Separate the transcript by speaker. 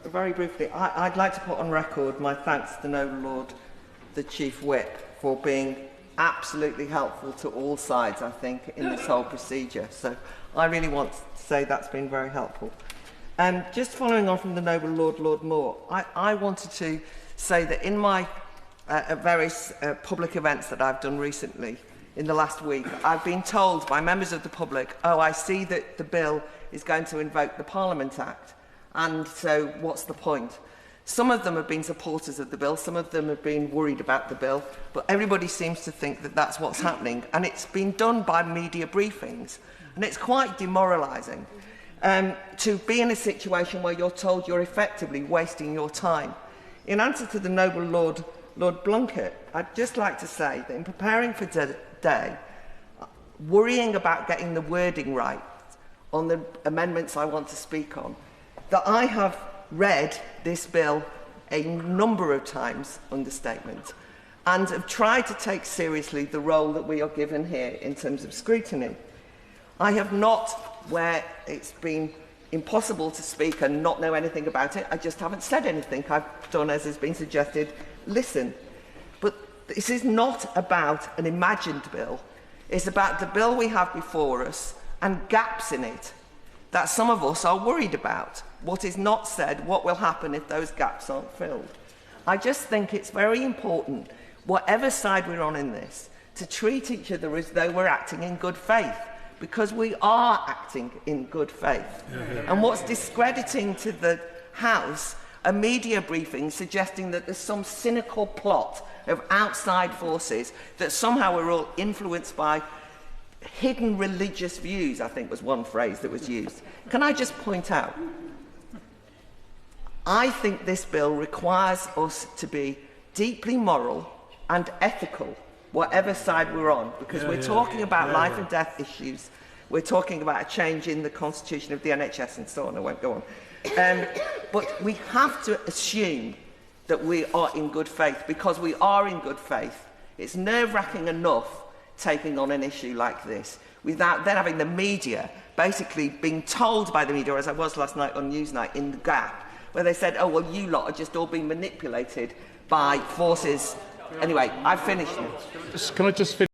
Speaker 1: very briefly, I'd like to put on record my thanks to the Noble Lord, the Chief Whip, for being absolutely helpful to all sides, I think, in this whole procedure. So I really want to say that's been very helpful. Just following on from the Noble Lord, Lord Moore, I wanted to say that in my various public events that I've done recently, in the last week, I've been told by members of the public, oh, I see that the bill is going to invoke the Parliament Act, and so what's the point? Some of them have been supporters of the bill, some of them have been worried about the bill, but everybody seems to think that that's what's happening, and it's been done by media briefings, and it's quite demoralising to be in a situation where you're told you're effectively wasting your time. In answer to the Noble Lord, Lord Blunkett, I'd just like to say that in preparing for today, worrying about getting the wording right on the amendments I want to speak on, that I have read this bill a number of times, understatement, and have tried to take seriously the role that we are given here in terms of scrutiny. I have not, where it's been impossible to speak and not know anything about it, I just haven't said anything. I've done, as has been suggested, listen. But this is not about an imagined bill. It's about the bill we have before us and gaps in it that some of us are worried about. What is not said, what will happen if those gaps aren't filled. I just think it's very important, whatever side we're on in this, to treat each other as though we're acting in good faith, because we are acting in good faith. And what's discrediting to the House are media briefings suggesting that there's some cynical plot of outside forces, that somehow we're all influenced by hidden religious views, I think was one phrase that was used. Can I just point out, I think this bill requires us to be deeply moral and ethical, whatever side we're on, because we're talking about life and death issues. We're talking about a change in the constitution of the NHS and so on. I won't go on. But we have to assume that we are in good faith, because we are in good faith. It's nerve-wracking enough taking on an issue like this without then having the media basically being told by the media, as I was last night on Newsnight in The Gap, where they said, oh, well, you lot are just all being manipulated by forces. Anyway, I've finished.
Speaker 2: Can I just finish?